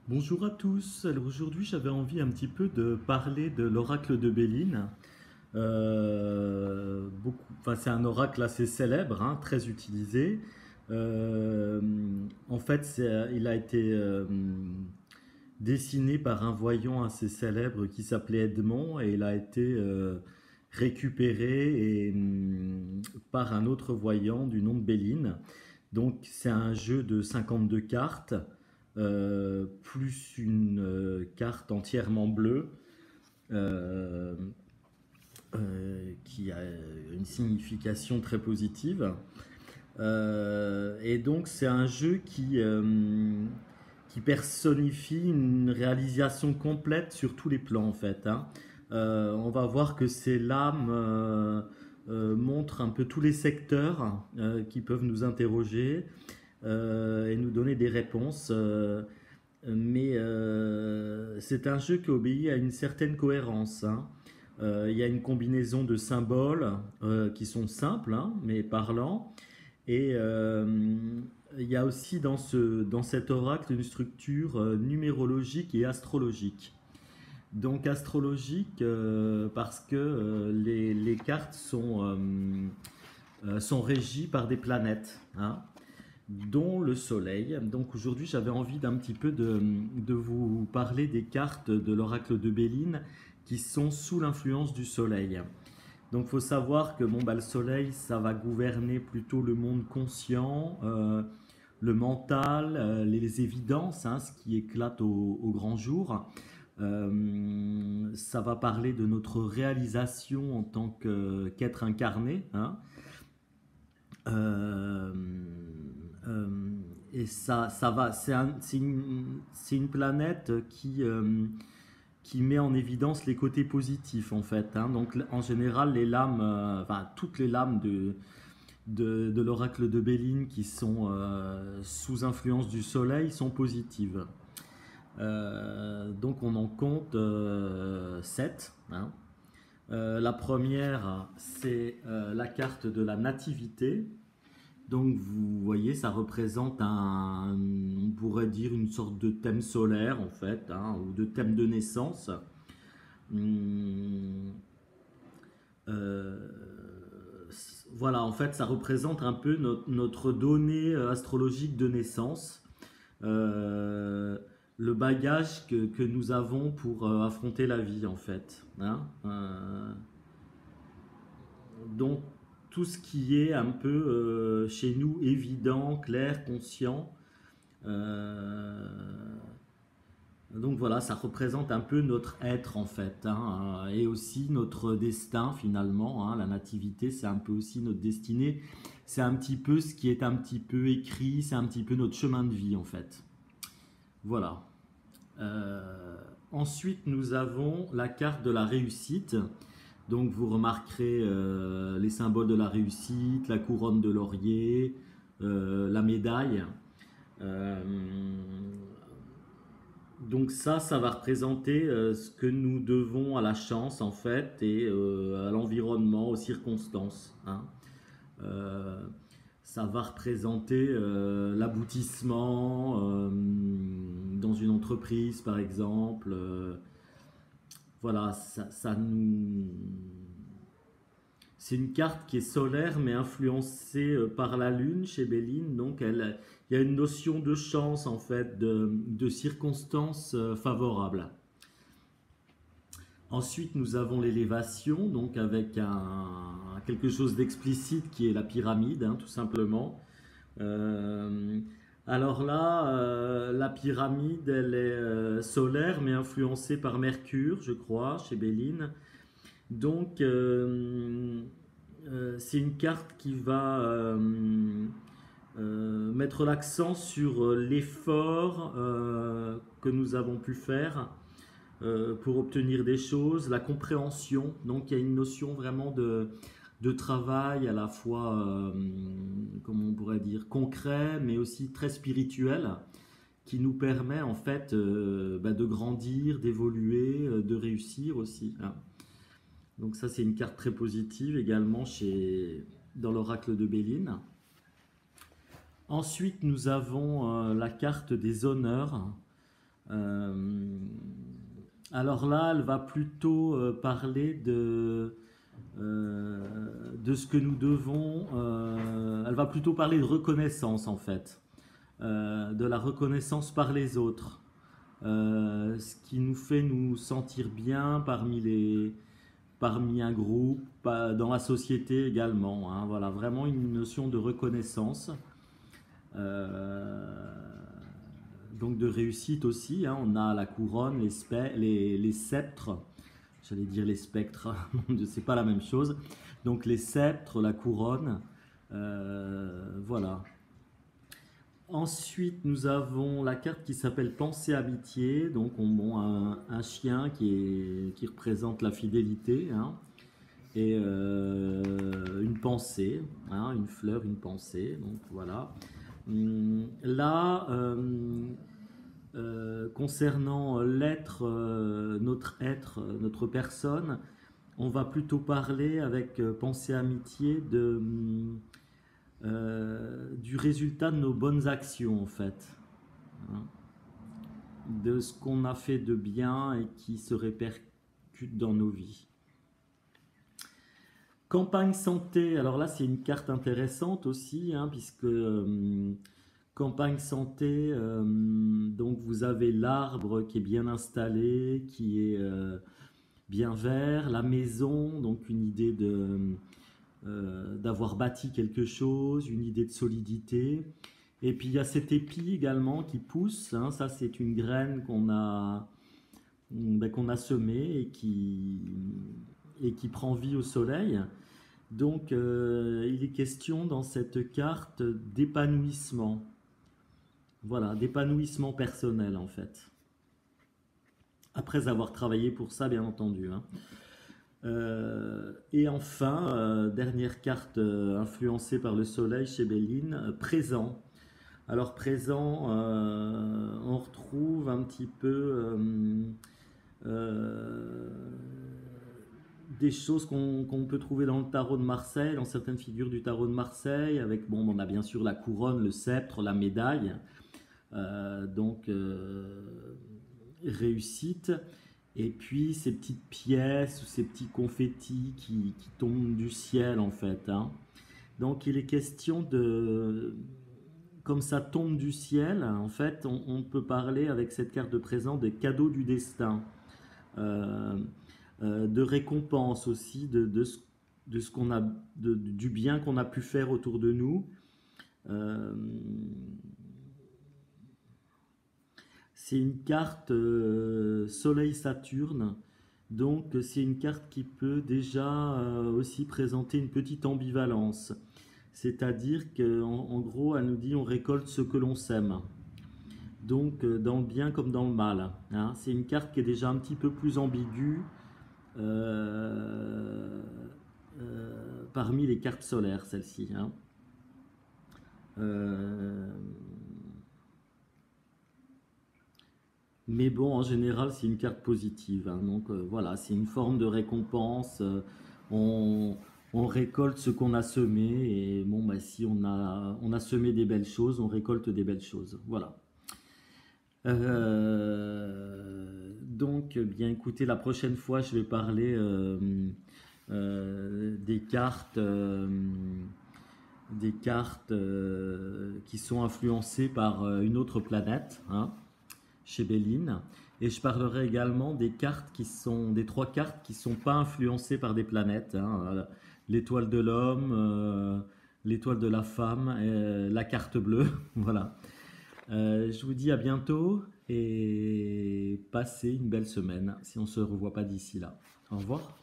Bonjour à tous. Alors aujourd'hui, j'avais envie un petit peu de parler de l'oracle de Béline. Enfin, c'est un oracle assez célèbre, hein, très utilisé. Euh, En fait, il a été dessiné par un voyant assez célèbre qui s'appelait Edmond et il a été récupéré par un autre voyant du nom de Béline. Donc c'est un jeu de 52 cartes, plus une carte entièrement bleue, euh, qui a une signification très positive. Et donc c'est un jeu qui personnifie une réalisation complète sur tous les plans en fait, hein. On va voir que ces lames montrent un peu tous les secteurs qui peuvent nous interroger et nous donner des réponses. Mais c'est un jeu qui obéit à une certaine cohérence, hein. Il y a une combinaison de symboles qui sont simples, hein, mais parlants. Et il y a aussi dans cet oracle une structure numérologique et astrologique. Donc astrologique parce que les cartes sont régies par des planètes, hein, dont le Soleil. Donc aujourd'hui, j'avais envie d'un petit peu de vous parler des cartes de l'oracle de Béline qui sont sous l'influence du Soleil. Donc il faut savoir que le Soleil, ça va gouverner plutôt le monde conscient, le mental, les évidences, hein, ce qui éclate au grand jour. Ça va parler de notre réalisation en tant qu'être incarné, hein. Euh, euh, et ça va, c'est une planète qui met en évidence les côtés positifs en fait, hein. Donc en général, les lames, enfin toutes les lames de l'oracle de Béline qui sont sous influence du soleil sont positives. Donc on en compte 7, hein. La première, c'est la carte de la nativité. Donc vous voyez, ça représente on pourrait dire une sorte de thème solaire en fait, hein, ou de thème de naissance. Hum, euh, voilà, en fait, ça représente un peu notre donnée astrologique de naissance, euh, le bagage que nous avons pour affronter la vie en fait, hein. Donc tout ce qui est un peu chez nous évident, clair, conscient. euh, donc voilà, ça représente un peu notre être en fait, hein, et aussi notre destin finalement, hein. La nativité, c'est un peu aussi notre destinée. C'est un petit peu ce qui est un petit peu écrit, c'est un petit peu notre chemin de vie en fait. Voilà. Euh, Ensuite, nous avons la carte de la réussite. Donc vous remarquerez les symboles de la réussite, la couronne de laurier, la médaille. Euh, donc ça va représenter ce que nous devons à la chance en fait et à l'environnement, aux circonstances, hein. Euh, Ça va représenter l'aboutissement dans une entreprise par exemple. Voilà, ça nous, c'est une carte qui est solaire mais influencée par la lune chez Béline. Donc il y a une notion de chance en fait, de circonstances favorables. Ensuite, nous avons l'élévation, donc avec quelque chose d'explicite qui est la pyramide, hein, tout simplement. Euh, alors là, la pyramide, elle est solaire mais influencée par Mercure, je crois, chez Béline. Donc, c'est une carte qui va mettre l'accent sur l'effort que nous avons pu faire pour obtenir des choses, la compréhension. Donc, il y a une notion vraiment de travail à la fois, comment on pourrait dire, concret, mais aussi très spirituel, qui nous permet en fait de grandir, d'évoluer, de réussir aussi, hein. Donc ça, c'est une carte très positive également dans l'oracle de Béline. Ensuite, nous avons la carte des honneurs. Euh, alors là, elle va plutôt parler de ce que nous devons. Elle va plutôt parler de reconnaissance en fait, de la reconnaissance par les autres, ce qui nous fait nous sentir bien parmi un groupe, dans la société également, hein. Voilà, vraiment une notion de reconnaissance. Euh, donc de réussite aussi, hein. On a la couronne, les sceptres, j'allais dire les spectres, c'est pas la même chose. Donc les sceptres, la couronne, voilà. Ensuite, nous avons la carte qui s'appelle Pensée Amitié. Donc, bon, un chien qui représente la fidélité, hein, et une pensée, hein, une fleur, une pensée. Donc, voilà. Là, concernant notre personne, on va plutôt parler avec Pensée Amitié du résultat de nos bonnes actions en fait, hein, de ce qu'on a fait de bien et qui se répercute dans nos vies. Campagne santé, alors là c'est une carte intéressante aussi, hein, puisque campagne santé, donc vous avez l'arbre qui est bien installé, qui est bien vert, la maison, donc une idée d'avoir bâti quelque chose, une idée de solidité. Et puis il y a cet épi également qui pousse, hein, ça c'est une graine qu'on a semée et qui prend vie au soleil. Donc il est question dans cette carte d'épanouissement, voilà, d'épanouissement personnel en fait. Après avoir travaillé pour ça, bien entendu, hein. Et enfin, dernière carte influencée par le soleil chez Béline, présent. Alors présent, on retrouve un petit peu euh, des choses qu'on peut trouver dans le tarot de Marseille, dans certaines figures du tarot de Marseille, avec, bon, on a bien sûr la couronne, le sceptre, la médaille, donc réussite. Et puis ces petites pièces ou ces petits confettis qui tombent du ciel en fait, hein. Donc il est question de, comme ça tombe du ciel, en fait, on peut parler avec cette carte de présent des cadeaux du destin, euh, de récompense aussi de ce qu'on a, du bien qu'on a pu faire autour de nous. Euh, c'est une carte Soleil-Saturne, donc c'est une carte qui peut déjà aussi présenter une petite ambivalence. C'est-à-dire qu'en gros, elle nous dit on récolte ce que l'on sème. Donc dans le bien comme dans le mal, hein. C'est une carte qui est déjà un petit peu plus ambiguë euh, parmi les cartes solaires, celle-ci, hein. Euh, mais bon, en général, c'est une carte positive, hein. Donc voilà, c'est une forme de récompense. On, on récolte ce qu'on a semé. Et bon, bah, si on a semé des belles choses, on récolte des belles choses. Voilà. Donc, bien écoutez, la prochaine fois, je vais parler des cartes qui sont influencées par une autre planète, hein, chez Béline. Et je parlerai également des trois cartes qui ne sont pas influencées par des planètes, hein, l'étoile de l'homme, l'étoile de la femme, et la carte bleue. Voilà. Je vous dis à bientôt et passez une belle semaine si on ne se revoit pas d'ici là. Au revoir.